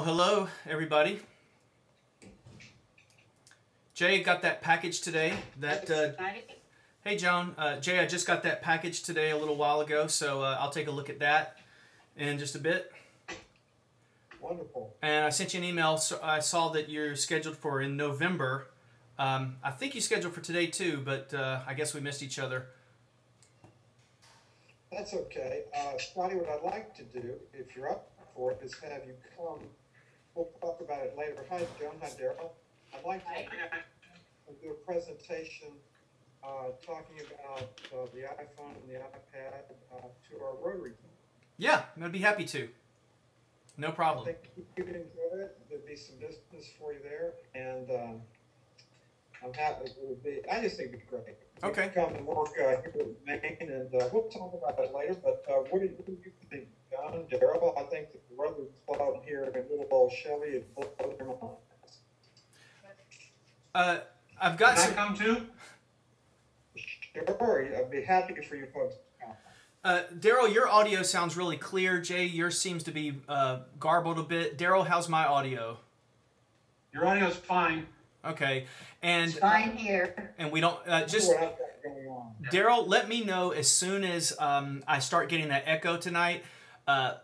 Well, hello, everybody. Jay got that package today. Hey, Joan. Jay, I just got that package today a little while ago, so I'll take a look at that in just a bit. Wonderful. And I sent you an email. So I saw that you're scheduled for in November. I think you scheduled for today too, but I guess we missed each other. That's okay. Scotty, what I'd like to do, if you're up for it, is have you come. We'll talk about it later. Hi, Joan. Hi, Daryl. I'd like to do a presentation talking about the iPhone and the iPad to our Rotary team. Yeah, I'd be happy to. No problem. I think you'd enjoy it. There'd be some business for you there, and I'm happy it would be. I just think it'd be great. Okay. You come and work here with Maine, and we'll talk about it later. But what do you think, John and Daryl? I think the Rotary Club here in little old Chevy would blow their mind. I've got Can some. I come too? Sure, I'd be happy for you folks to come. Daryl, your audio sounds really clear. Jay, yours seems to be garbled a bit. Daryl, how's my audio? Your audio's fine. Okay, and Fine here. and we don't just What I've got going on. Daryl, let me know as soon as I start getting that echo tonight.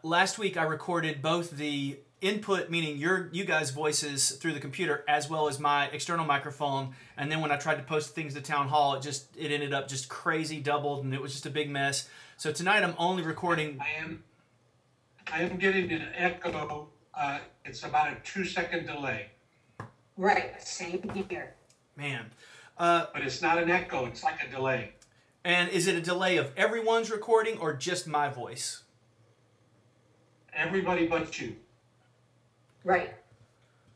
Last week I recorded both the input, meaning you guys' voices through the computer, as well as my external microphone. And then when I tried to post things to Town Hall, it ended up just crazy doubled, and it was just a big mess. So tonight I'm only recording. I am getting an echo. It's about a 2-second delay. Right, same here. Man. But it's not an echo, it's like a delay. And is it a delay of everyone's recording or just my voice? Everybody but you. Right.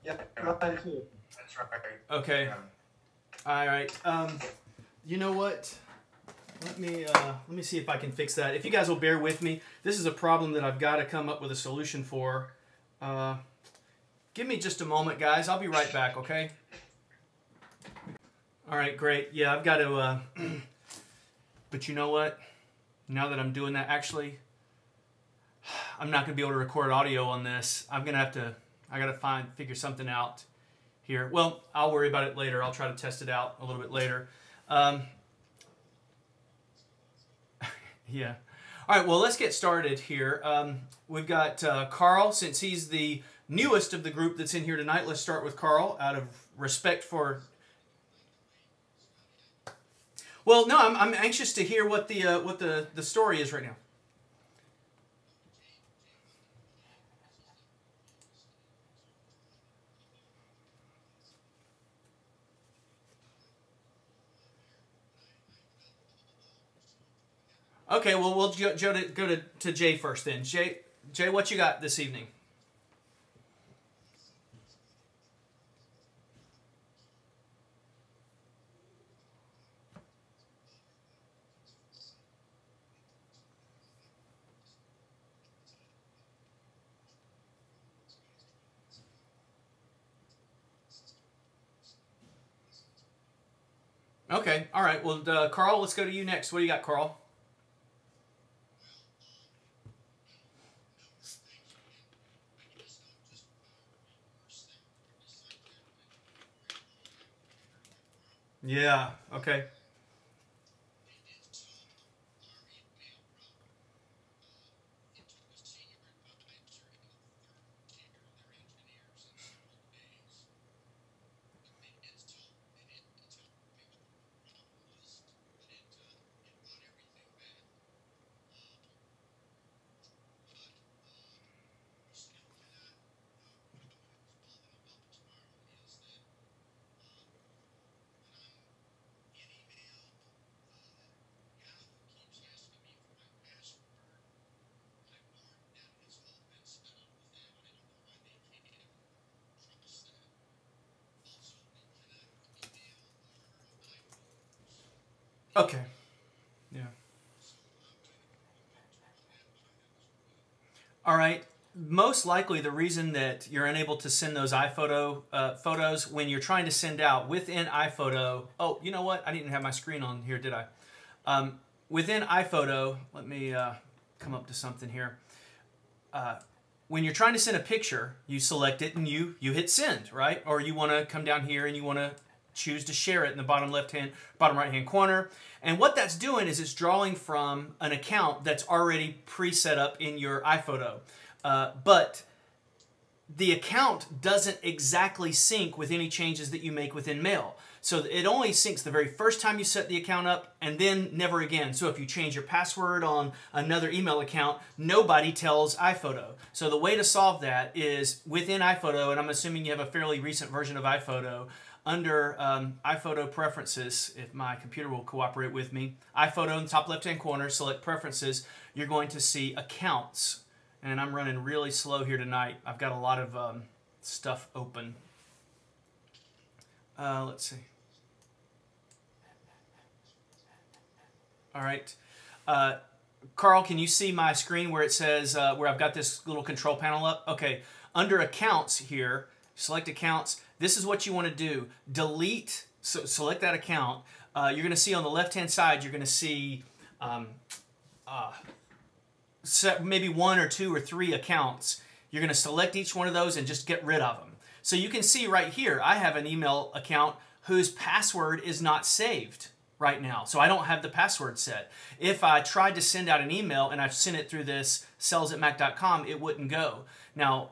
Yep, mine too. That's right. Okay. All right. You know what? Let me see if I can fix that. If you guys will bear with me, this is a problem that I've got to come up with a solution for. Give me just a moment, guys. I'll be right back, okay? All right, great. Yeah, I've got to... but you know what? Now that I'm doing that, actually, I'm not going to be able to record audio on this. I'm going to have to... I got to figure something out here. Well, I'll worry about it later. I'll try to test it out a little bit later. Yeah. All right, well, let's get started here. We've got Carl, since he's the newest of the group that's in here tonight. Let's start with Carl out of respect for... Well, no, I'm anxious to hear what the story is right now. Okay, well, we'll go to Jay first then. Jay, what you got this evening? Okay, all right. Well, Carl, let's go to you next. What do you got, Carl? Yeah, okay. Okay. Yeah. All right. Most likely the reason that you're unable to send those iPhoto photos when you're trying to send out within iPhoto... Oh, you know what? I didn't have my screen on here, did I? Within iPhoto, let me come up to something here. when you're trying to send a picture, you select it and you hit send, right? Or you want to come down here and you want to choose to share it in the bottom right hand corner. And what that's doing is it's drawing from an account that's already pre-set up in your iPhoto. But the account doesn't exactly sync with any changes that you make within Mail. So it only syncs the very first time you set the account up and then never again. So if you change your password on another email account, nobody tells iPhoto. So the way to solve that is within iPhoto, and I'm assuming you have a fairly recent version of iPhoto, under iPhoto Preferences, if my computer will cooperate with me, iPhoto in the top left-hand corner, select Preferences, you're going to see Accounts. And I'm running really slow here tonight. I've got a lot of stuff open. Let's see. All right. Carl, can you see my screen where it says, where I've got this little control panel up? Okay. Under Accounts here, select Accounts. This is what you want to do. Delete, so select that account. You're going to see on the left-hand side, you're going to see maybe 1 or 2 or 3 accounts. You're going to select each one of those and just get rid of them. So you can see right here, I have an email account whose password is not saved right now. So I don't have the password set. If I tried to send out an email and I sent it through this sales@mac.com, it wouldn't go. Now,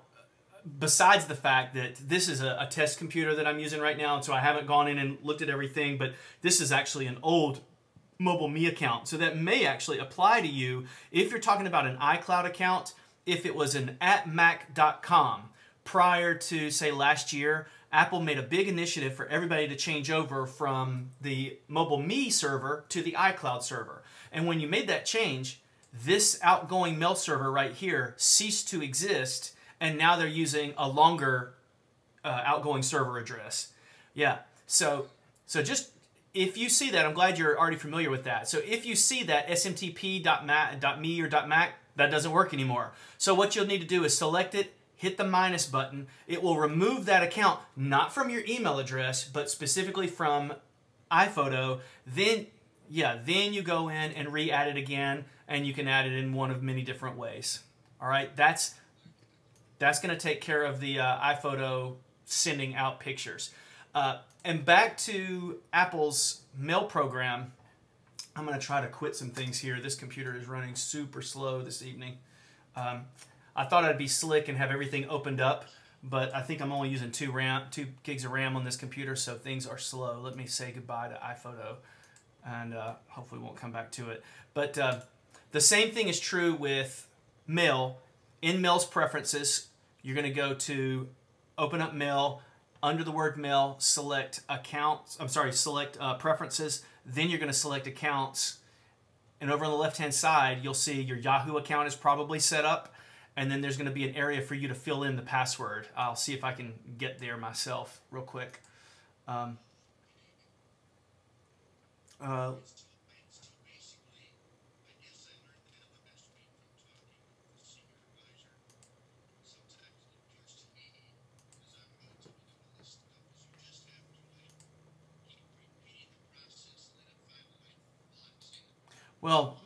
besides the fact that this is a test computer that I'm using right now, and so I haven't gone in and looked at everything, but this is actually an old Mobile Me account. So that may actually apply to you if you're talking about an iCloud account. If it was an @mac.com prior to, say, last year, Apple made a big initiative for everybody to change over from the Mobile Me server to the iCloud server. And when you made that change, this outgoing mail server right here ceased to exist, and now they're using a longer outgoing server address. Yeah, so just if you see that, I'm glad you're already familiar with that. So if you see that smtp.me or .mac, that doesn't work anymore. So what you'll need to do is select it, hit the minus button. It will remove that account, not from your email address, but specifically from iPhoto. Then you go in and re-add it again, and you can add it in one of many different ways. All right, that's going to take care of the iPhoto sending out pictures. And back to Apple's mail program, I'm going to try to quit some things here. This computer is running super slow this evening. I thought I'd be slick and have everything opened up, but I think I'm only using 2 gigs of RAM on this computer, so things are slow. Let me say goodbye to iPhoto, and hopefully won't come back to it. But the same thing is true with Mail. In Mail's Preferences, you're going to go to Open Up Mail. Under the word Mail, select Preferences. Then you're going to select Accounts. And over on the left-hand side, you'll see your Yahoo account is probably set up. And then there's going to be an area for you to fill in the password. I'll see if I can get there myself real quick. Well,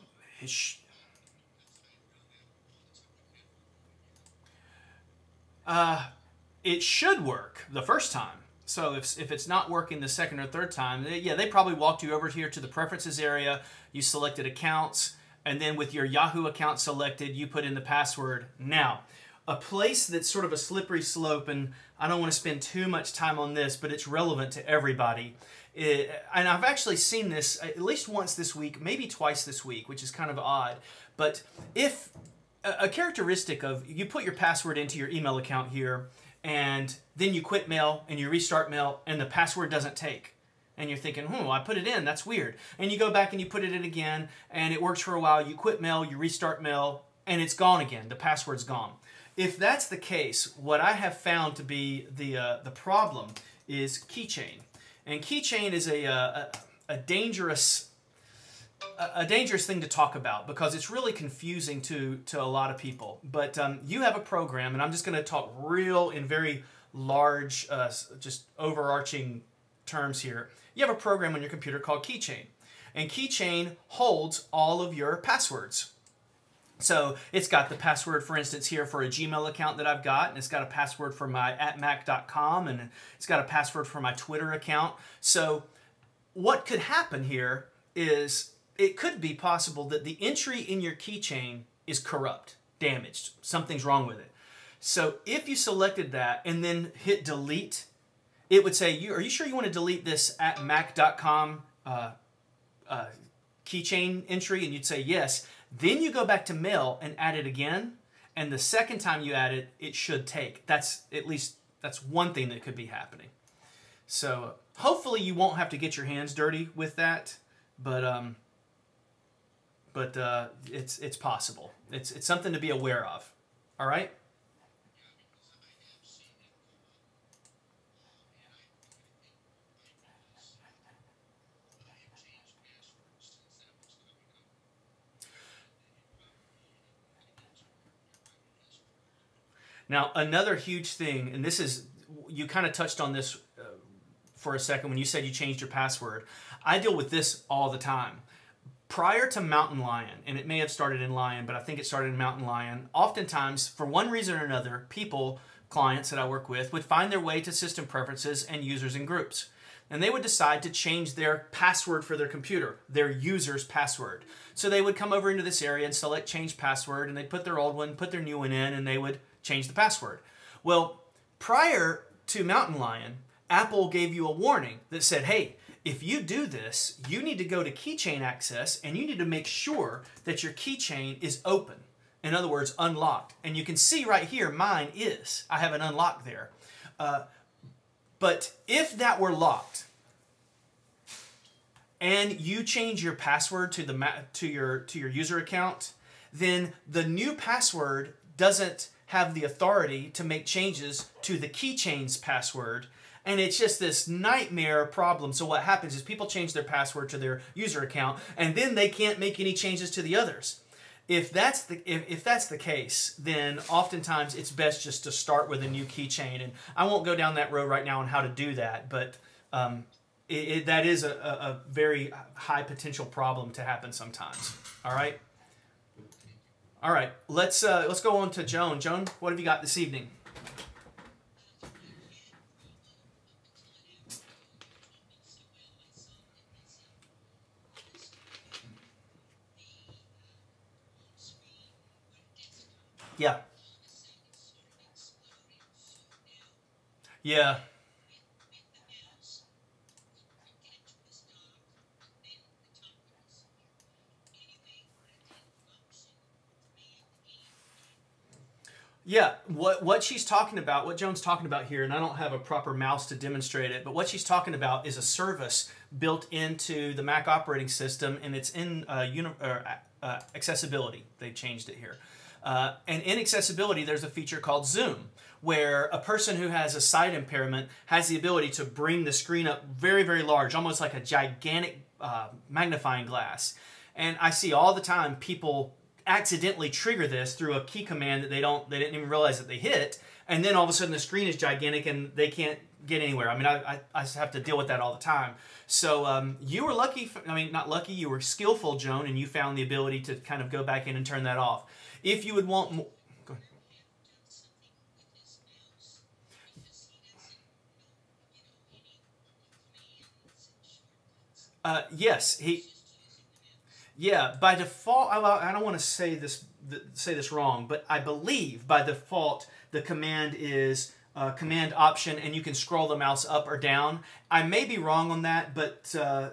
it should work the first time. So if it's not working the second or third time, they probably walked you over here to the Preferences area. You selected Accounts, and then with your Yahoo account selected, you put in the password. Now, a place that's sort of a slippery slope, and I don't want to spend too much time on this, but it's relevant to everybody. And I've actually seen this at least once this week, maybe twice this week, which is kind of odd. But if a characteristic of you put your password into your email account here, and then you quit Mail and you restart Mail, and the password doesn't take. And you're thinking, I put it in, that's weird. And you go back and you put it in again, and it works for a while. You quit Mail, you restart Mail, and it's gone again. The password's gone. If that's the case, what I have found to be the problem is Keychain. And Keychain is a dangerous thing to talk about because it's really confusing to a lot of people. But you have a program, and I'm just going to talk real in very large, just overarching terms here. You have a program on your computer called Keychain. And Keychain holds all of your passwords. So it's got the password, for instance, here for a Gmail account that I've got, and it's got a password for my @mac.com, and it's got a password for my Twitter account. So what could happen here is it could be possible that the entry in your keychain is corrupt, damaged, something's wrong with it. So if you selected that and then hit delete, it would say, are you sure you want to delete this @mac.com keychain entry? And you'd say yes. Then you go back to mail and add it again, and the second time you add it, it should take. That's one thing that could be happening. So hopefully you won't have to get your hands dirty with that, but it's possible. It's something to be aware of. All right. Now, another huge thing, and this is, you kind of touched on this for a second when you said you changed your password. I deal with this all the time. Prior to Mountain Lion, and it may have started in Lion, but I think it started in Mountain Lion, oftentimes, for one reason or another, clients that I work with, would find their way to system preferences and users and groups. And they would decide to change their password for their computer, their user's password. So they would come over into this area and select change password, and they'd put their old one, put their new one in, and they would change the password. Well, prior to Mountain Lion, Apple gave you a warning that said, hey, if you do this, you need to go to keychain access and you need to make sure that your keychain is open. In other words, unlocked. And you can see right here, mine is. I have an unlock there. But if that were locked and you change your password to your user account, then the new password doesn't have the authority to make changes to the keychain's password, and it's just this nightmare problem. So what happens is people change their password to their user account, and then they can't make any changes to the others. If that's the case, then oftentimes it's best just to start with a new keychain, and I won't go down that road right now on how to do that, but that is a very high potential problem to happen sometimes. All right. All right, let's go on to Joan. Joan, what have you got this evening? Yeah. Yeah. Yeah, what she's talking about, what Joan's talking about here, and I don't have a proper mouse to demonstrate it, but what she's talking about is a service built into the Mac operating system, and it's in accessibility. They changed it here. And in accessibility, there's a feature called Zoom, where a person who has a sight impairment has the ability to bring the screen up very, very large, almost like a gigantic magnifying glass. And I see all the time people accidentally trigger this through a key command that they didn't even realize that they hit, and then all of a sudden the screen is gigantic and they can't get anywhere. I mean, I have to deal with that all the time. So you were lucky, I mean, not lucky, you were skillful, Joan, and you found the ability to kind of go back in and turn that off. If you would want more... Go ahead. Yes, yeah, by default, I don't want to say this wrong, but I believe by default the command is Command Option, and you can scroll the mouse up or down. I may be wrong on that, but on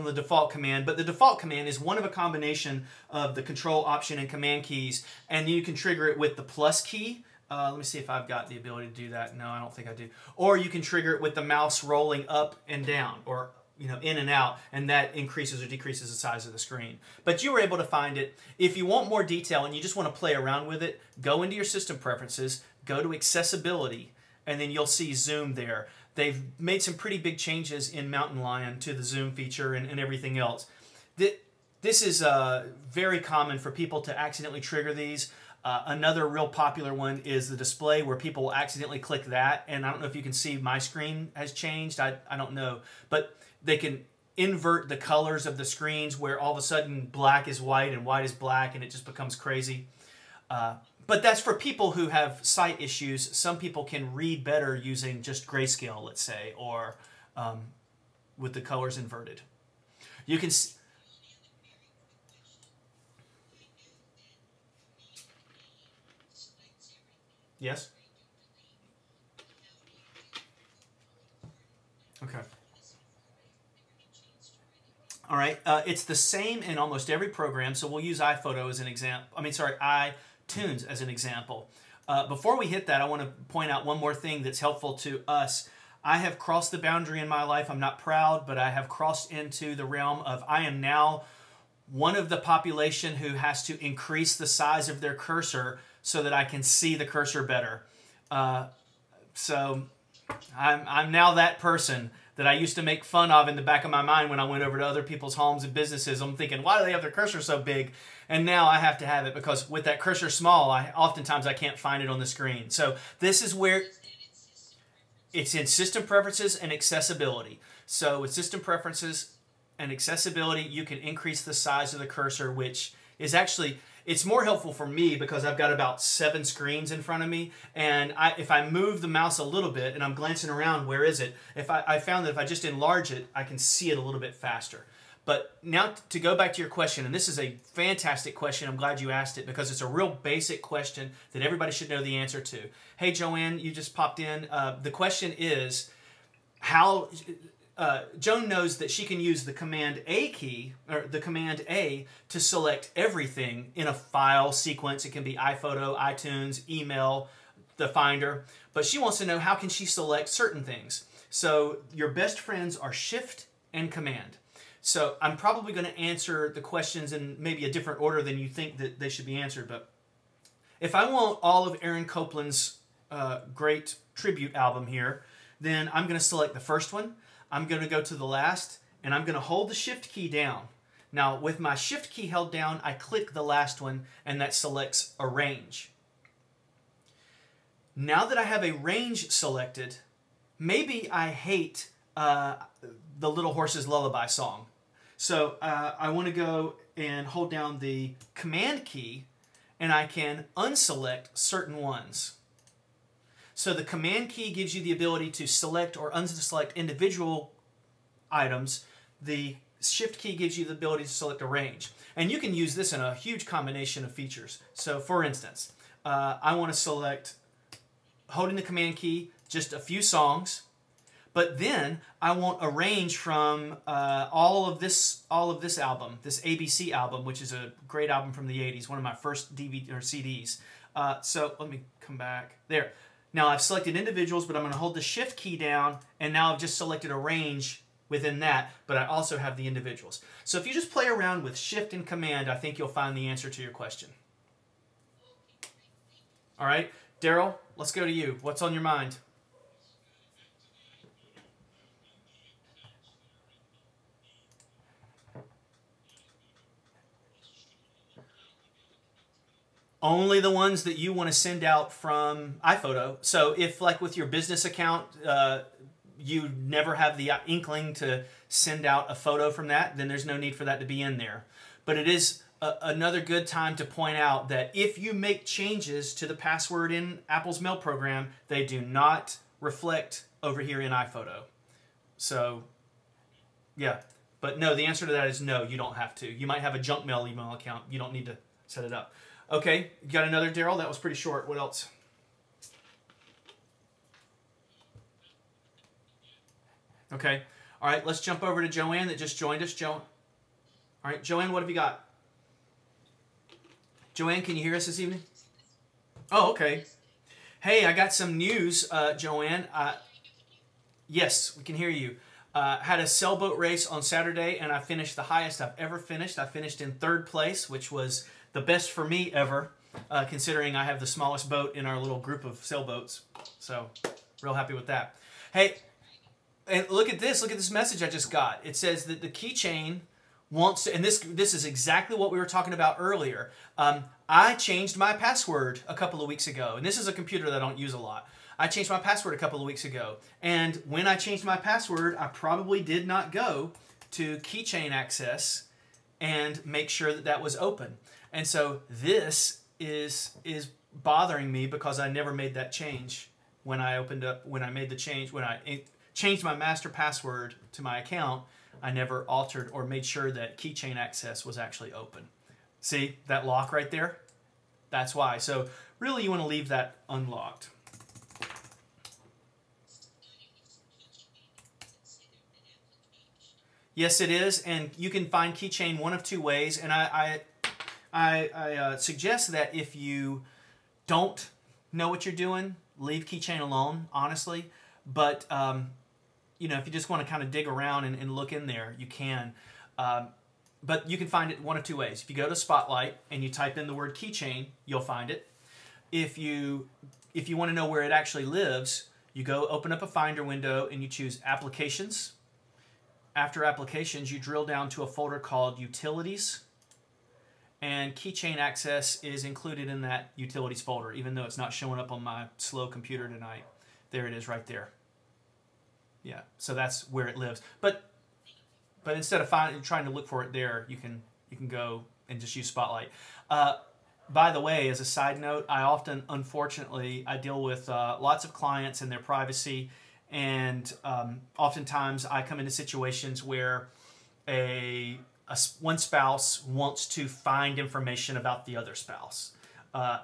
the default command, but the default command is one of a combination of the Control, Option, and Command keys, and you can trigger it with the plus key. Let me see if I've got the ability to do that. No, I don't think I do. Or you can trigger it with the mouse rolling up and down, or in and out, and that increases or decreases the size of the screen. But you were able to find it. If you want more detail and you just want to play around with it, go into your system preferences, go to accessibility, and then you'll see Zoom there. They've made some pretty big changes in Mountain Lion to the Zoom feature and everything else. This is very common for people to accidentally trigger these. Another real popular one is the display, where people will accidentally click that, and I don't know if you can see my screen has changed. I don't know, but they can, invert the colors of the screens where all of a sudden black is white and white is black and it just becomes crazy. But that's for people who have sight issues. Some people can read better using just grayscale, let's say, or with the colors inverted. You can... Yes? Okay. All right. It's the same in almost every program, so we'll use iPhoto as an example. iTunes as an example. Before we hit that, I want to point out one more thing that's helpful to us. I have crossed the boundary in my life. I'm not proud, but I have crossed into the realm of I am now one of the population who has to increase the size of their cursor so that I can see the cursor better. So I'm now that person that I used to make fun of in the back of my mind when I went over to other people's homes and businesses. I'm thinking, why do they have their cursor so big? And now I have to have it because with that cursor small, oftentimes I can't find it on the screen. So this is where it's in system preferences and accessibility. So with system preferences and accessibility, you can increase the size of the cursor, which is actually... It's more helpful for me because I've got about 7 screens in front of me, and if I move the mouse a little bit and I'm glancing around, where is it? I found that if I just enlarge it, I can see it a little bit faster. But now to go back to your question, and this is a fantastic question. I'm glad you asked it because it's a real basic question that everybody should know the answer to. Hey, Joanne, you just popped in. The question is how... Joan knows that she can use the Command A key, or the Command A, to select everything in a file sequence. It can be iPhoto, iTunes, email, the Finder. But she wants to know how can she select certain things. So your best friends are Shift and Command. So I'm probably going to answer the questions in maybe a different order than you think that they should be answered. But if I want all of Aaron Copland's great tribute album here, then I'm going to select the first one. I'm going to go to the last, and I'm going to hold the Shift key down. Now, with my Shift key held down, I click the last one, and that selects Arrange. Now that I have a range selected, maybe I hate the Little Horse's Lullaby song. So I want to go and hold down the Command key, and I can unselect certain ones. So the Command key gives you the ability to select or unselect individual items. The Shift key gives you the ability to select a range. And you can use this in a huge combination of features. So for instance, I want to select, holding the Command key, just a few songs. But then I want a range from all of this album, this ABC album, which is a great album from the 80s, one of my first DVD or CDs. So let me come back. There. Now I've selected individuals, but I'm going to hold the Shift key down, and now I've just selected a range within that, but I also have the individuals. So if you just play around with Shift and Command, I think you'll find the answer to your question. All right, Daryl, let's go to you. What's on your mind? Only the ones that you want to send out from iPhoto. So if, like with your business account, you never have the inkling to send out a photo from that, then there's no need for that to be in there. But it is another good time to point out that if you make changes to the password in Apple's mail program, they do not reflect over here in iPhoto. So, yeah. But no, the answer to that is no, you don't have to. You might have a junk mail email account. You don't need to set it up. Okay, you got another, Daryl? That was pretty short. What else? Okay. All right, let's jump over to Joanne that just joined us. All right, Joanne, what have you got? Joanne, can you hear us this evening? Oh, okay. Hey, I got some news, Joanne. Yes, we can hear you. Had a sailboat race on Saturday, and I finished the highest I've ever finished. I finished in 3rd place, which was the best for me ever, considering I have the smallest boat in our little group of sailboats. So, real happy with that. Hey, and look at this. Look at this message I just got. It says that the keychain wants to, and this is exactly what we were talking about earlier. I changed my password a couple of weeks ago, and this is a computer that I don't use a lot. I changed my password a couple of weeks ago, and when I changed my password, I probably did not go to keychain access and make sure that that was open. And so this is bothering me because I never made that change when I changed my master password to my account. I never altered or made sure that keychain access was actually open. See that lock right there? That's why. So really you want to leave that unlocked. Yes, it is, and you can find keychain one of two ways, and I suggest that if you don't know what you're doing, leave keychain alone, honestly. But you know, if you just want to kind of dig around and look in there, you can. But you can find it one of two ways. If you go to Spotlight and you type in the word keychain, you'll find it. If you want to know where it actually lives, you go open up a Finder window and you choose Applications. After Applications, you drill down to a folder called Utilities. And keychain access is included in that Utilities folder, even though it's not showing up on my slow computer tonight. There it is right there. Yeah, so that's where it lives. But instead of trying to look for it there, you can go and just use Spotlight. By the way, as a side note, I often, unfortunately, I deal with lots of clients and their privacy, and oftentimes I come into situations where one spouse wants to find information about the other spouse,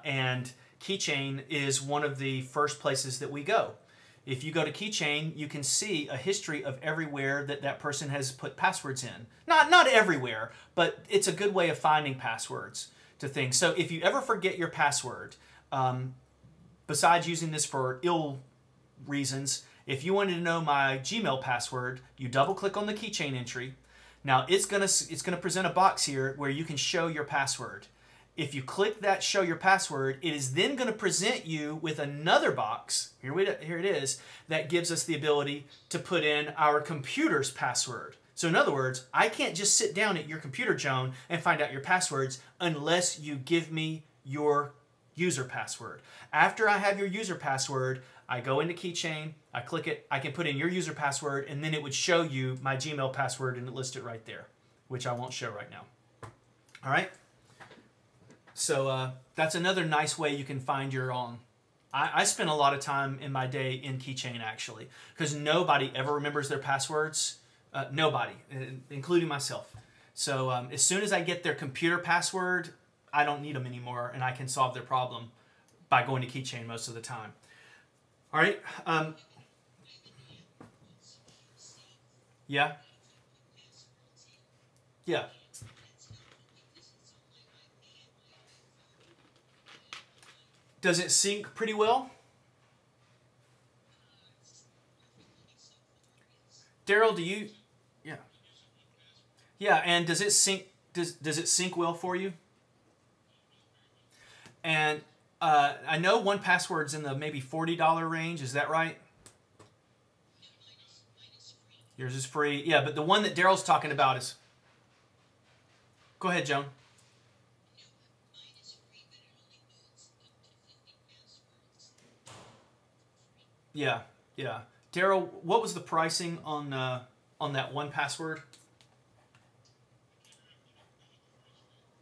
and keychain is one of the first places that we go. If you go to keychain, you can see a history of everywhere that person has put passwords in. Not everywhere, but it's a good way of finding passwords to things. So if you ever forget your password, besides using this for ill reasons, if you wanted to know my Gmail password, you double click on the keychain entry. Now it's gonna present a box here where you can show your password. If you click that show your password, it is then going to present you with another box, here it is, that gives us the ability to put in our computer's password. So in other words, I can't just sit down at your computer, Joan, and find out your passwords unless you give me your user password. After I have your user password, I go into keychain, I click it, I can put in your user password, and then it would show you my Gmail password and list it right there, which I won't show right now. All right? So that's another nice way you can find your own. I spend a lot of time in my day in keychain, actually, because nobody ever remembers their passwords. Nobody, including myself. So as soon as I get their computer password, I don't need them anymore, and I can solve their problem by going to keychain most of the time. All right. Yeah. Yeah. Does it sync pretty well? Daryl, do you? Yeah. Yeah, and does it sync? Does it sync well for you? And I know 1Password's in the maybe $40 range. Is that right? Yours is free. Yeah, but the one that Daryl's talking about is. Go ahead, Joan. Yeah, yeah. Daryl, what was the pricing on that 1Password?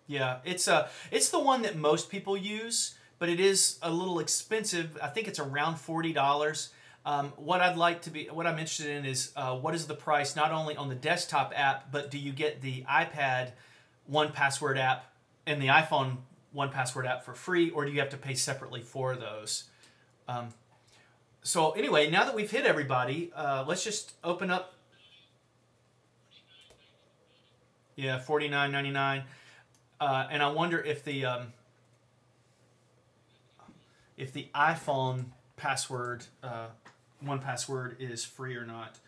Yeah, it's the one that most people use, but it is a little expensive. I think it's around $40. What I'm interested in is what is the price not only on the desktop app, but do you get the iPad 1Password app and the iPhone 1Password app for free, or do you have to pay separately for those? So anyway, now that we've hit everybody, let's just open up. Yeah, $49.99, and I wonder if the iPhone password 1Password is free or not.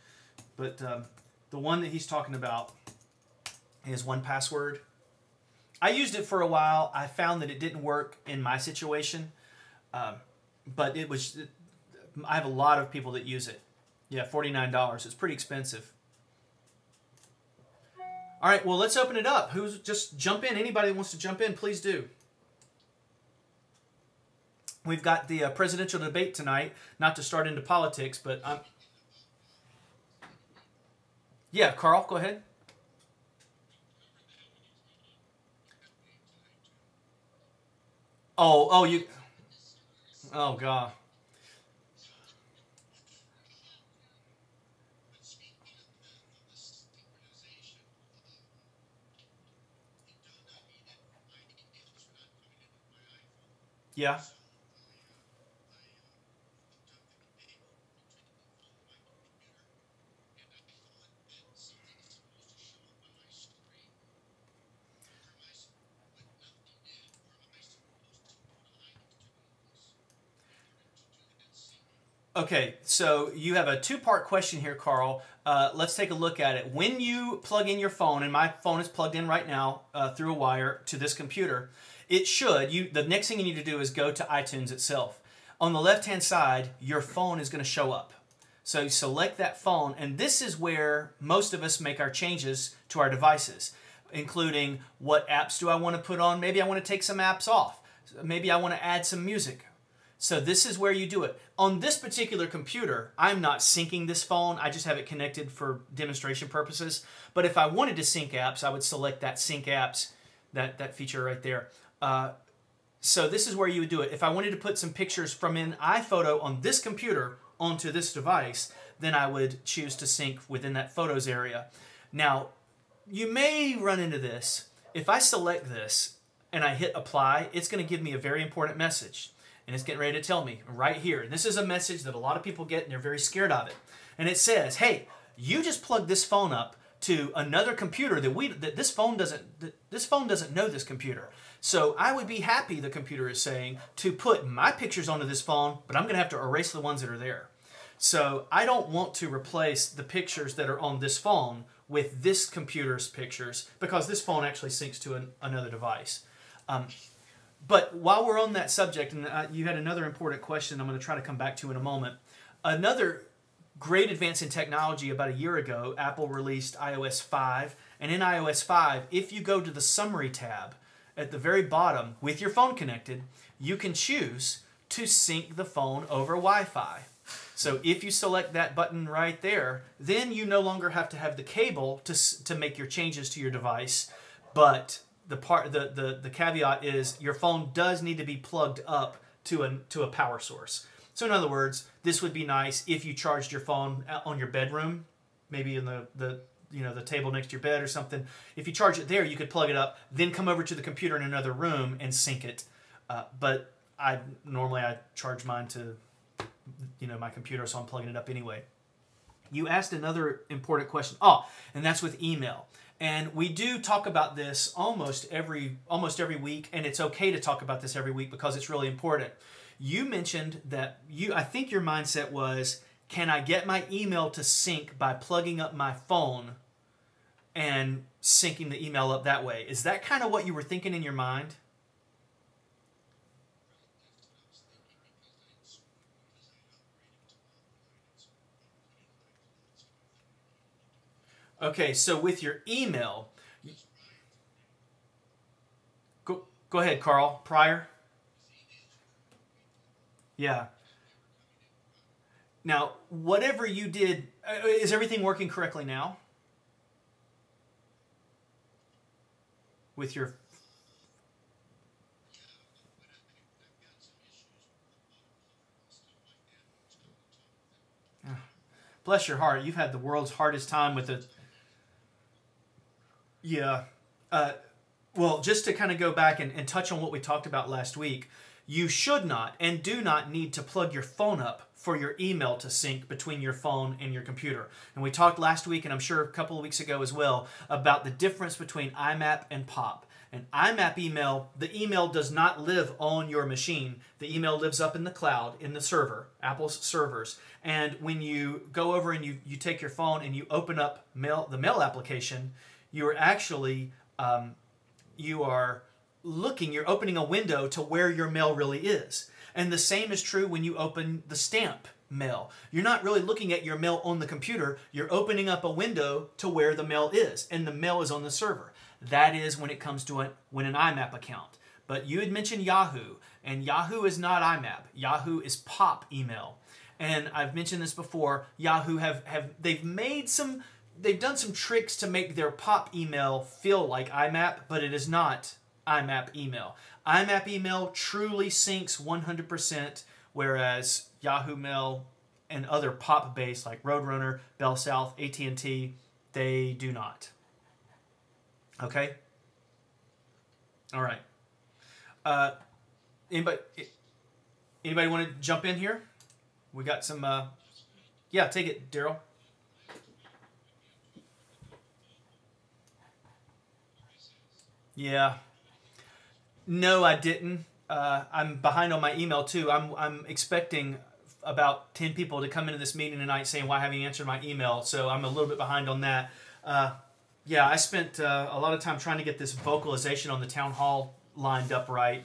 But the one that he's talking about is 1Password. I used it for a while. I found that it didn't work in my situation, but it was. I have a lot of people that use it. Yeah, $49. It's pretty expensive. All right, well, let's open it up. Just jump in. Anybody that wants to jump in, please do. We've got the presidential debate tonight. Not to start into politics, but yeah, Carl, go ahead. Oh, you. Oh, God. Yeah. Okay, so you have a two-part question here, Carl. Let's take a look at it. When you plug in your phone, and my phone is plugged in right now through a wire to this computer, it should. The next thing you need to do is go to iTunes itself. On the left-hand side, your phone is going to show up. So you select that phone, and this is where most of us make our changes to our devices, including what apps do I want to put on. Maybe I want to take some apps off. Maybe I want to add some music. So this is where you do it. On this particular computer, I'm not syncing this phone. I just have it connected for demonstration purposes. But if I wanted to sync apps, I would select that sync apps, that feature right there. So this is where you would do it. If I wanted to put some pictures from an iPhoto on this computer onto this device, then I would choose to sync within that Photos area. Now, you may run into this. If I select this and I hit Apply, it's going to give me a very important message. And it's getting ready to tell me right here. And this is a message that a lot of people get and they're very scared of it. And it says, hey, you just plugged this phone up to another computer that this phone doesn't know this computer. So I would be happy, the computer is saying, to put my pictures onto this phone, but I'm going to have to erase the ones that are there. So I don't want to replace the pictures that are on this phone with this computer's pictures because this phone actually syncs to another device. But while we're on that subject, and you had another important question I'm going to try to come back to in a moment. Another great advance in technology about a year ago, Apple released iOS 5. And in iOS 5, if you go to the Summary tab at the very bottom with your phone connected, you can choose to sync the phone over Wi-Fi. So if you select that button right there, then you no longer have to have the cable to make your changes to your device, but the caveat is your phone does need to be plugged up to a power source. So in other words, this would be nice if you charged your phone on your bedroom, maybe in the table next to your bed or something. If you charge it there, you could plug it up, then come over to the computer in another room and sync it. But normally I charge mine to my computer, so I'm plugging it up anyway. You asked another important question. And that's with email. And we do talk about this almost every week, and it's okay to talk about this every week because it's really important. You mentioned that I think your mindset was, can I get my email to sync by plugging up my phone and syncing the email up that way? Is that kind of what you were thinking in your mind? Okay, so with your email, go ahead, Carl. Prior? Yeah. Now, whatever you did, is everything working correctly now? With your... Bless your heart. You've had the world's hardest time with it. Yeah. Well, just to kind of go back and touch on what we talked about last week, you should not and do not need to plug your phone up for your email to sync between your phone and your computer. And we talked last week, and I'm sure a couple of weeks ago as well, about the difference between IMAP and POP. An IMAP email, the email does not live on your machine. The email lives up in the cloud, in the server, Apple's servers. And when you go over and you take your phone and you open up the mail application, you're actually, you're opening a window to where your mail really is. And the same is true when you open the stamp mail. You're not really looking at your mail on the computer. You're opening up a window to where the mail is, and the mail is on the server. That is when it comes to an IMAP account. But you had mentioned Yahoo, and Yahoo is not IMAP. Yahoo is POP email. And I've mentioned this before. Yahoo they've done some tricks to make their POP email feel like IMAP, but it is not IMAP email. IMAP email truly syncs 100%, whereas Yahoo Mail and other POP-based like Roadrunner, Bell South, AT&T, they do not. Okay? All right. Anybody want to jump in here? We got some... yeah, take it, Daryl. Yeah. No, I didn't. I'm behind on my email too. I'm expecting about 10 people to come into this meeting tonight saying, why haven't you answered my email? So I'm a little bit behind on that. Yeah, I spent a lot of time trying to get this vocalization on the town hall lined up right,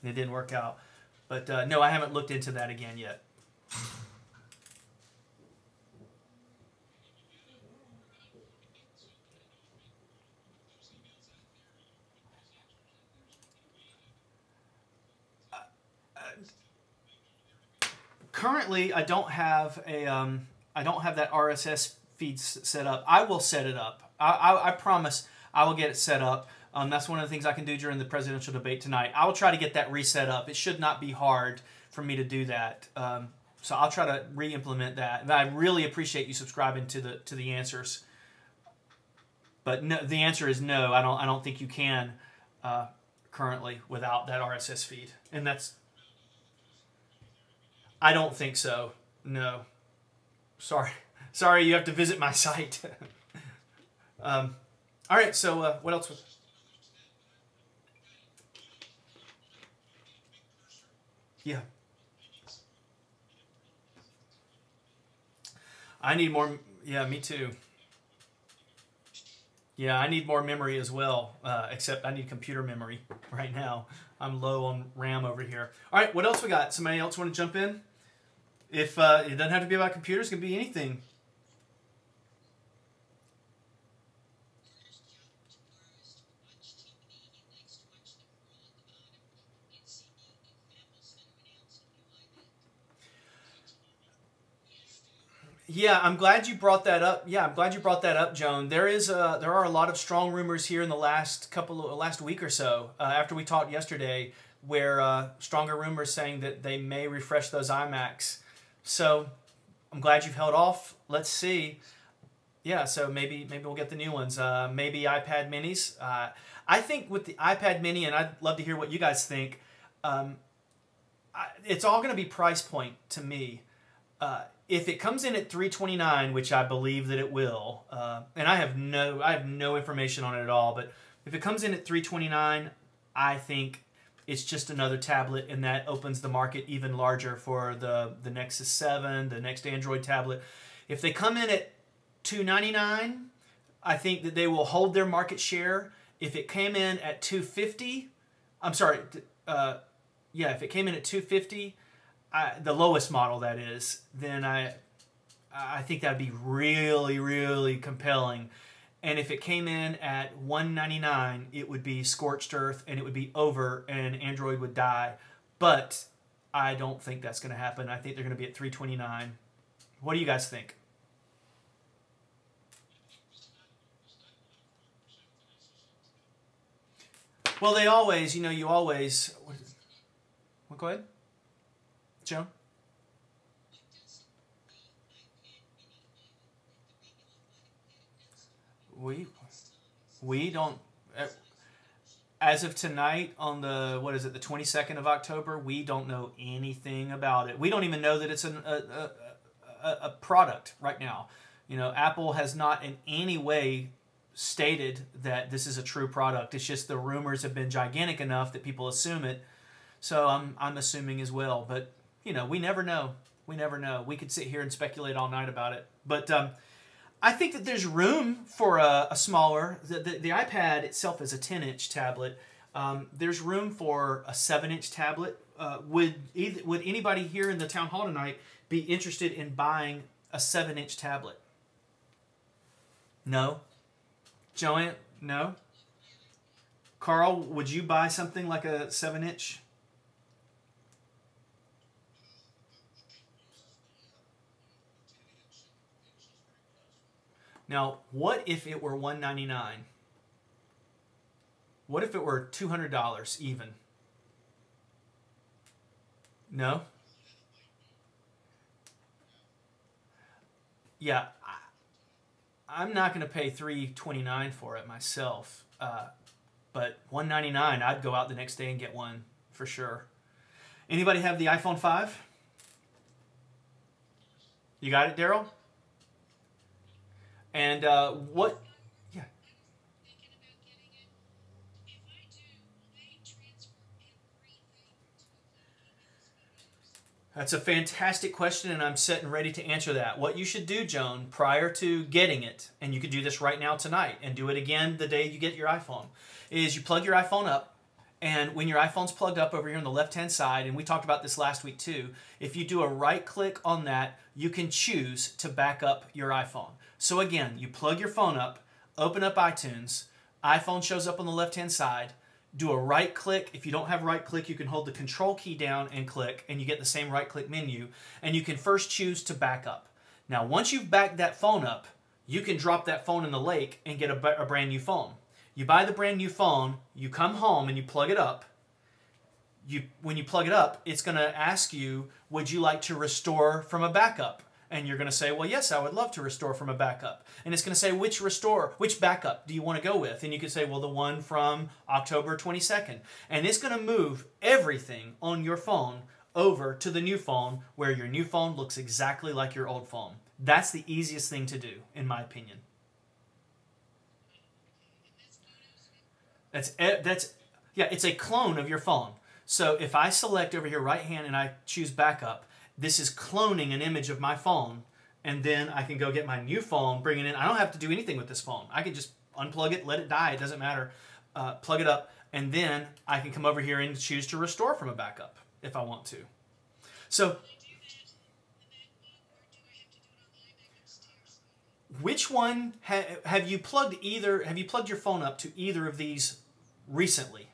and it didn't work out. But no, I haven't looked into that again yet. Currently, I don't have that RSS feed set up. I will set it up. I promise I will get it set up. That's one of the things I can do during the presidential debate tonight. I will try to get that reset up. It should not be hard for me to do that. So I'll try to re-implement that. And I really appreciate you subscribing to the answers. But no, the answer is no. I don't think you can currently without that RSS feed. And that's... I don't think so. No. Sorry. Sorry, you have to visit my site. All right, so what else was... Yeah. I need more... Yeah, me too. Yeah, I need more memory as well, except I need computer memory right now. I'm low on RAM over here. All right, what else we got? Somebody else want to jump in? If it doesn't have to be about computers, it can be anything. Yeah, I'm glad you brought that up. Yeah, I'm glad you brought that up, Joan. There are a lot of strong rumors here in the last week or so after we talked yesterday, where stronger rumors saying that they may refresh those iMacs. So I'm glad you've held off. Let's see. Yeah, so maybe we'll get the new ones. Maybe iPad minis. I think with the iPad mini, and I'd love to hear what you guys think. It's all going to be price point to me. If it comes in at $329, which I believe that it will, and I have no information on it at all, but if it comes in at $329, I think it's just another tablet, and that opens the market even larger for the Nexus 7, the next Android tablet. If they come in at $299, I think that they will hold their market share. If it came in at $250, I'm sorry, yeah, if it came in at $250, the lowest model that is, then I think that'd be really, really compelling. And if it came in at $199, it would be scorched earth, and it would be over, and Android would die. But I don't think that's going to happen. I think they're going to be at $329. What do you guys think? Well, they always, you always... Well, go ahead. Joan? We don't, as of tonight on the, what is it, the 22nd of October, we don't know anything about it. We don't even know that it's a product right now. Apple has not in any way stated that this is a true product. It's just the rumors have been gigantic enough that people assume it. So I'm assuming as well. But, we never know. We never know. We could sit here and speculate all night about it. But I think that there's room for a smaller... The iPad itself is a 10-inch tablet. There's room for a 7-inch tablet. Would anybody here in the town hall tonight be interested in buying a 7-inch tablet? No? Joanne? No? Carl, would you buy something like a 7-inch? Now, what if it were $199? What if it were $200 even? No? Yeah, I'm not going to pay $3.29 for it myself, but $1.99, I'd go out the next day and get one for sure. Anybody have the iPhone 5? You got it, Daryl? And what? Yeah. That's a fantastic question, and I'm set and ready to answer that. What you should do, Joan, prior to getting it, and you could do this right now tonight and do it again the day you get your iPhone, is you plug your iPhone up, and when your iPhone's plugged up over here on the left-hand side, and we talked about this last week too, if you do a right-click on that, you can choose to back up your iPhone. So again, you plug your phone up, open up iTunes, iPhone shows up on the left-hand side, do a right click. If you don't have right click, you can hold the control key down and click, and you get the same right click menu, and you can first choose to back up. Now, once you've backed that phone up, you can drop that phone in the lake and get a brand new phone. You buy the brand new phone, you come home and you plug it up. When you plug it up, it's going to ask you, would you like to restore from a backup? And you're going to say, well, yes, I would love to restore from a backup. And it's going to say, which backup do you want to go with? And you can say, well, the one from October 22nd. And it's going to move everything on your phone over to the new phone, where your new phone looks exactly like your old phone. That's the easiest thing to do, in my opinion. Yeah, it's a clone of your phone. So if I select over here right hand and I choose backup, this is cloning an image of my phone, and then I can go get my new phone, bring it in. I don't have to do anything with this phone. I can just unplug it, let it die. It doesn't matter. Plug it up, and then I can come over here and choose to restore from a backup if I want to. So, which one have you plugged either? Have you plugged your phone up to either of these recently?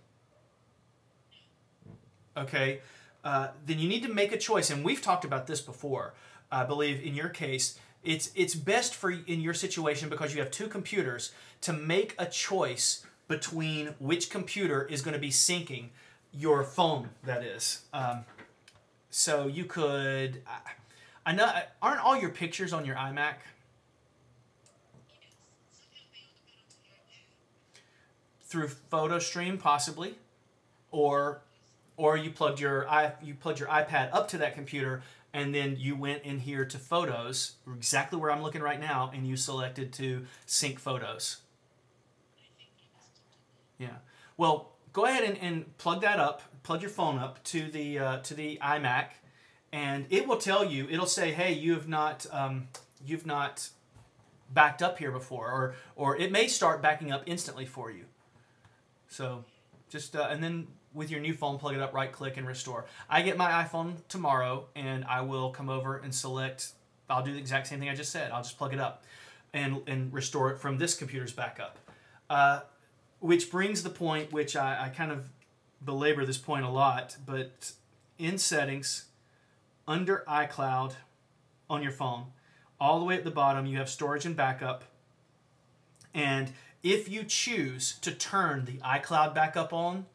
Okay. Then you need to make a choice, and we've talked about this before. I believe in your case, it's best for in your situation, because you have two computers, to make a choice between which computer is going to be syncing your phone. That is, so you could. I know, aren't all your pictures on your iMac? Through PhotoStream, possibly, or you plugged your iPad up to that computer, and then you went in here to Photos, exactly where I'm looking right now, and you selected to sync photos. Yeah. Well, go ahead and plug that up. Plug your phone up to the iMac, and it will tell you. It'll say, "Hey, you've not backed up here before," or it may start backing up instantly for you. So, just and then with your new phone, plug it up, right click, and restore. I get my iPhone tomorrow, and I will come over and select. I'll do the exact same thing I just said. I'll just plug it up and restore it from this computer's backup. Which brings the point, which I kind of belabor this point a lot, but in settings, under iCloud on your phone, all the way at the bottom, you have storage and backup. And if you choose to turn the iCloud backup on,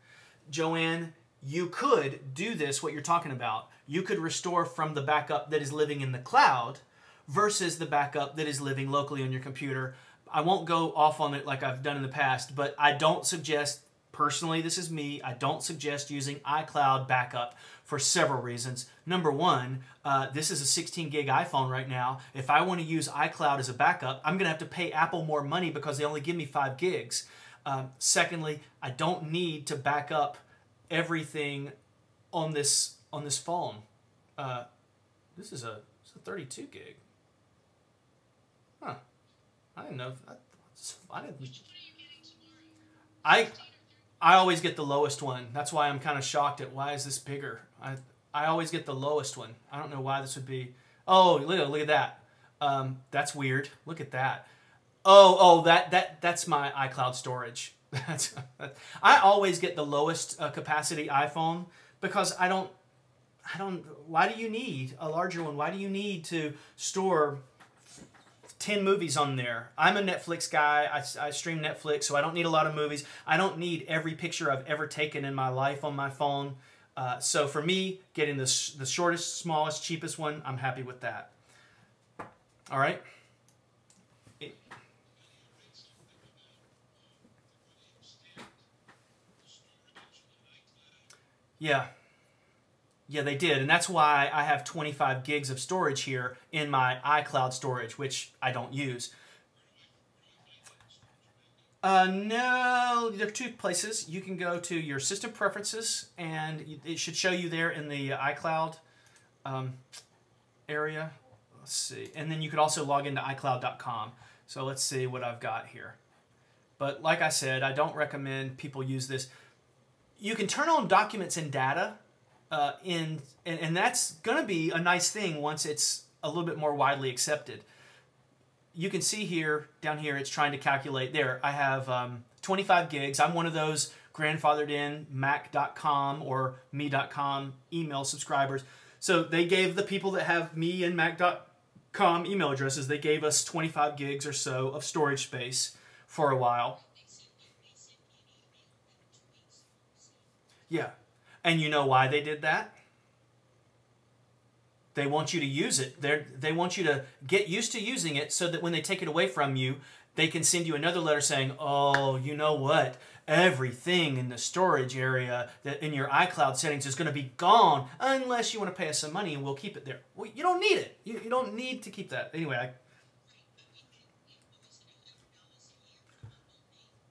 Joanne, you could do this, what you're talking about. You could restore from the backup that is living in the cloud versus the backup that is living locally on your computer. I won't go off on it like I've done in the past, but I don't suggest, personally, this is me, I don't suggest using iCloud backup for several reasons. Number one, this is a 16 gig iPhone right now. If I want to use iCloud as a backup, I'm going to have to pay Apple more money because they only give me 5 gigs. Secondly, I don't need to back up everything on this phone. This is a 32 gig. Huh. I didn't know. I always get the lowest one. That's why I'm kind of shocked at why is this bigger. I always get the lowest one. I don't know why this would be. Oh, look at that. That's weird. Look at that. Oh, that's my iCloud storage. I always get the lowest capacity iPhone because I don't. Why do you need a larger one? Why do you need to store 10 movies on there? I'm a Netflix guy. I stream Netflix, so I don't need a lot of movies. I don't need every picture I've ever taken in my life on my phone. So for me, getting the shortest, smallest, cheapest one, I'm happy with that. All right. Yeah. Yeah, they did. And that's why I have 25 gigs of storage here in my iCloud storage, which I don't use. No, there are two places. You can go to your system preferences, and it should show you there in the iCloud area. Let's see. And then you could also log into iCloud.com. So let's see what I've got here. But like I said, I don't recommend people use this. You can turn on documents and data, and that's going to be a nice thing once it's a little bit more widely accepted. You can see here, down here, it's trying to calculate. There, I have 25 gigs. I'm one of those grandfathered in Mac.com or me.com email subscribers. So they gave the people that have me and Mac.com email addresses, they gave us 25 gigs or so of storage space for a while. Yeah. And you know why they did that? They want you to use it. They want you to get used to using it so that when they take it away from you, they can send you another letter saying, oh, you know what? Everything in the storage area that in your iCloud settings is going to be gone unless you want to pay us some money and we'll keep it there. Well, you don't need it. You don't need to keep that. Anyway,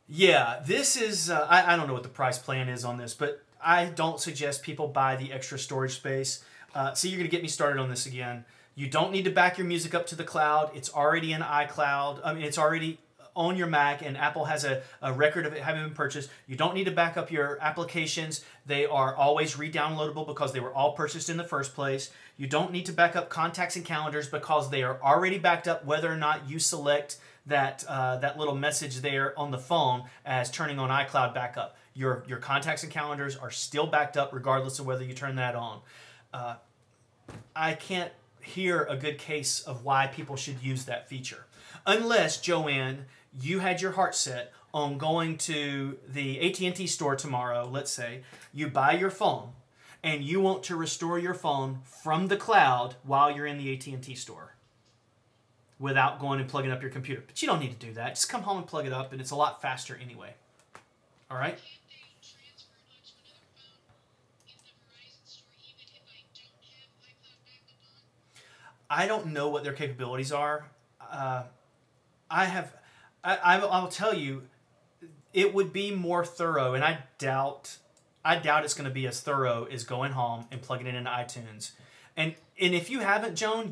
yeah, this is, I don't know what the price plan is on this, but I don't suggest people buy the extra storage space. See, you're going to get me started on this again. You don't need to back your music up to the cloud. It's already in iCloud. I mean, it's already on your Mac, and Apple has a record of it having been purchased. You don't need to back up your applications. They are always re-downloadable because they were all purchased in the first place. You don't need to back up contacts and calendars because they are already backed up whether or not you select that, that little message there on the phone as turning on iCloud backup. Your contacts and calendars are still backed up regardless of whether you turn that on. I can't hear a good case of why people should use that feature. Unless, Joanne, you had your heart set on going to the AT&T store tomorrow, let's say, you buy your phone, and you want to restore your phone from the cloud while you're in the AT&T store without going and plugging up your computer. But you don't need to do that. Just come home and plug it up, and it's a lot faster anyway. All right? I don't know what their capabilities are. I'll tell you, it would be more thorough, and I doubt it's going to be as thorough as going home and plugging it into iTunes. And if you haven't, Joanne,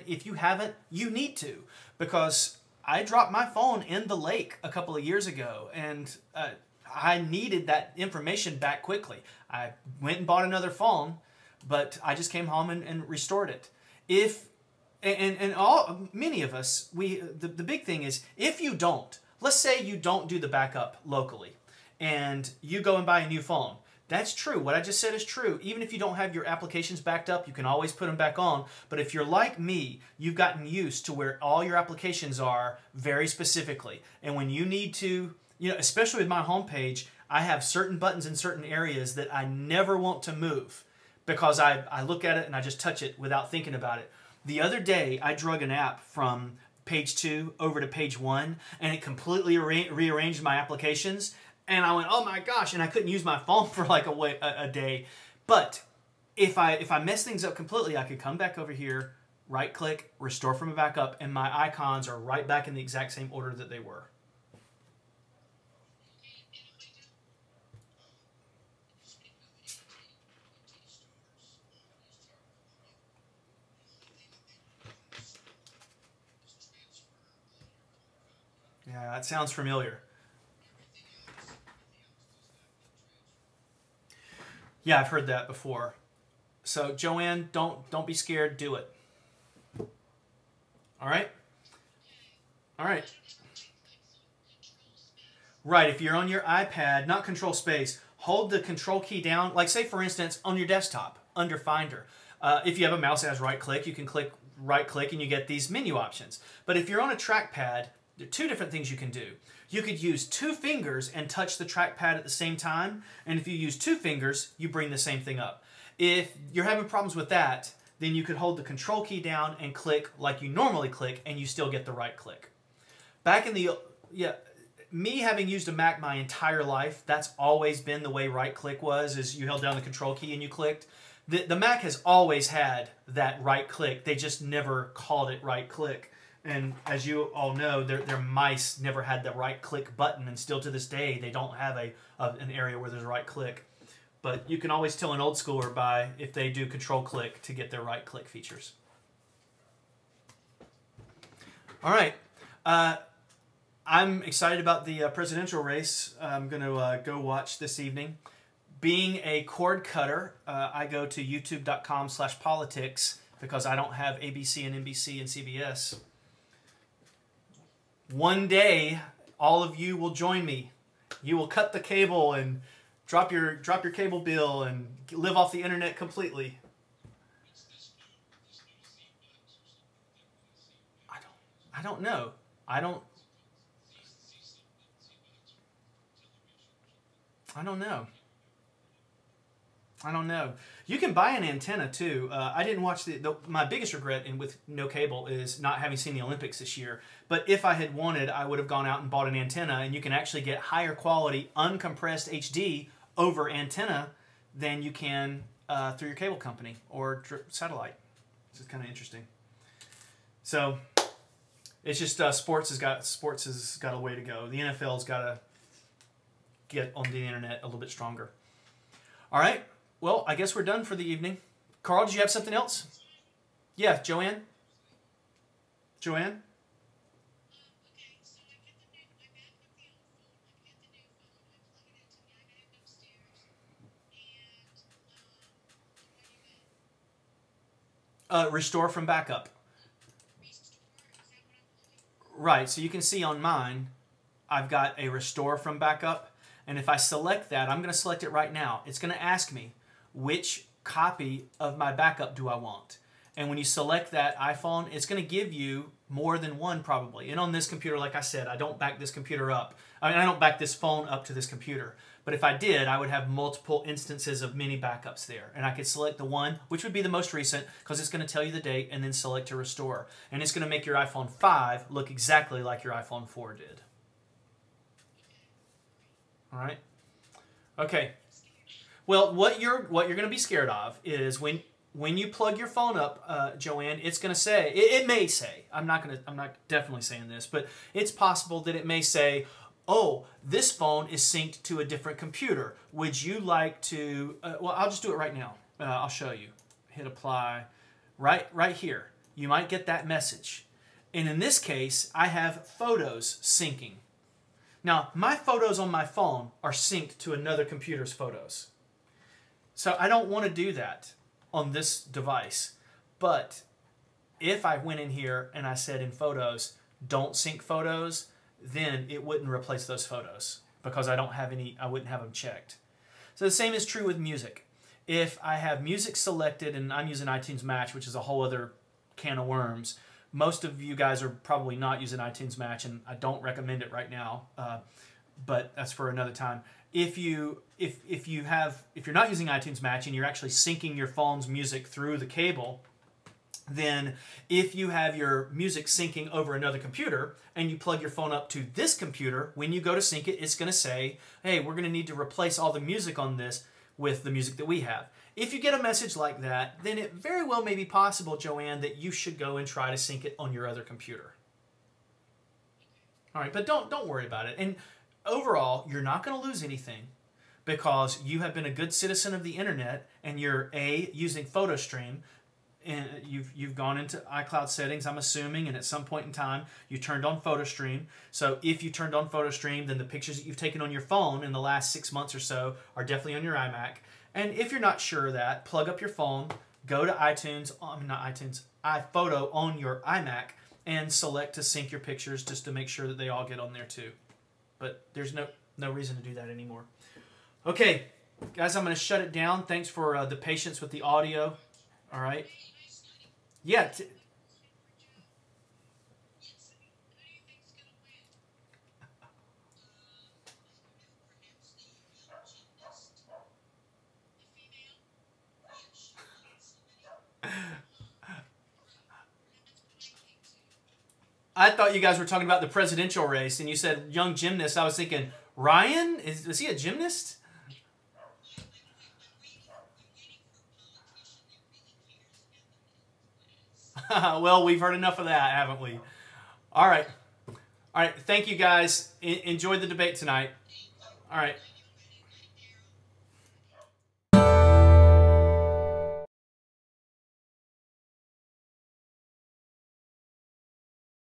if you haven't, you need to, because I dropped my phone in the lake a couple of years ago, and I needed that information back quickly. I went and bought another phone, but I just came home and restored it. Many of us, the big thing is, if you don't, let's say you don't do the backup locally, and you go and buy a new phone. That's true. What I just said is true. Even if you don't have your applications backed up, you can always put them back on. But if you're like me, you've gotten used to where all your applications are very specifically. And when you need to, especially with my homepage, I have certain buttons in certain areas that I never want to move because I look at it and I just touch it without thinking about it. The other day, I drug an app from page 2 over to page 1, and it completely rearranged my applications. And I went, oh my gosh, and I couldn't use my phone for like a day. But if I mess things up completely, I could come back over here, right-click, restore from a backup, and my icons are right back in the exact same order that they were. Yeah, that sounds familiar. Yeah, I've heard that before. So, Joanne, don't be scared. Do it. All right? All right. Right, if you're on your iPad, not control space, hold the control key down. Like, say, for instance, on your desktop, under Finder. If you have a mouse that has right-click, you can click right-click and you get these menu options. But if you're on a trackpad, There are two different things you can do. You could use 2 fingers and touch the trackpad at the same time, and if you use 2 fingers, you bring the same thing up. If you're having problems with that, then you could hold the control key down and click like you normally click, and you still get the right click. Back in the, me having used a Mac my entire life, that's always been the way right click was, is you held down the control key and you clicked. The Mac has always had that right click. They just never called it right click. And as you all know, their mice never had the right click button, and still to this day, they don't have an area where there's a right click. But you can always tell an old schooler by if they do control click to get their right click features. All right. I'm excited about the presidential race. I'm going to go watch this evening. Being a cord cutter, I go to youtube.com/politics because I don't have ABC and NBC and CBS. One day, all of you will join me. You will cut the cable and drop your cable bill and live off the internet completely. I don't know. I don't know. I don't know. You can buy an antenna too. I didn't watch my biggest regret with no cable is not having seen the Olympics this year. But if I had wanted, I would have gone out and bought an antenna, and you can actually get higher quality uncompressed HD over antenna than you can through your cable company or satellite. This is kind of interesting. So it's just sports has got a way to go. The NFL's got to get on the internet a little bit stronger. All right. Well, I guess we're done for the evening. Carl, did you have something else? Yeah, Joanne? Joanne? Restore from backup. Right, so you can see on mine, I've got a restore from backup. And if I select that, I'm going to select it right now. It's going to ask me, which copy of my backup do I want? And when you select that iPhone, it's going to give you more than one probably. And on this computer, like I said, I don't back this computer up. I mean, I don't back this phone up to this computer. But if I did, I would have multiple instances of mini backups there. And I could select the one, which would be the most recent, because it's going to tell you the date, and then select to restore. And it's going to make your iPhone 5 look exactly like your iPhone 4 did. All right. Okay. Well, what you're going to be scared of is when you plug your phone up, Joanne, it's going to say, it may say, I'm not definitely saying this, but it's possible that it may say, oh, this phone is synced to a different computer. Would you like to, well, I'll just do it right now. I'll show you. Hit apply right here. You might get that message. And in this case, I have photos syncing. Now, my photos on my phone are synced to another computer's photos. So I don't want to do that on this device. But if I went in here and I said in photos, don't sync photos, then it wouldn't replace those photos because I wouldn't have them checked. So the same is true with music. If I have music selected and I'm using iTunes Match, which is a whole other can of worms, most of you guys are probably not using iTunes Match, and I don't recommend it right now, but that's for another time. If you're not using iTunes Match and you're actually syncing your phone's music through the cable, then if you have your music syncing over another computer and you plug your phone up to this computer, when you go to sync it, it's going to say, hey, we're going to need to replace all the music on this with the music that we have. If you get a message like that, then it very well may be possible, Joanne, that you should go and try to sync it on your other computer. All right, but don't worry about it. And overall, you're not going to lose anything because you have been a good citizen of the internet and you're using PhotoStream. And you've gone into iCloud settings, I'm assuming, and at some point in time you turned on PhotoStream. So if you turned on PhotoStream, then the pictures that you've taken on your phone in the last 6 months or so are definitely on your iMac. And if you're not sure of that, plug up your phone, go to iTunes, iPhoto on your iMac, and select to sync your pictures just to make sure that they all get on there too. But there's no reason to do that anymore. Okay, guys, I'm going to shut it down. Thanks for the patience with the audio. All right. Yeah. I thought you guys were talking about the presidential race, and you said young gymnast. I was thinking, Ryan? Is he a gymnast? Well, we've heard enough of that, haven't we? All right. All right. Thank you, guys. Enjoyed the debate tonight. All right.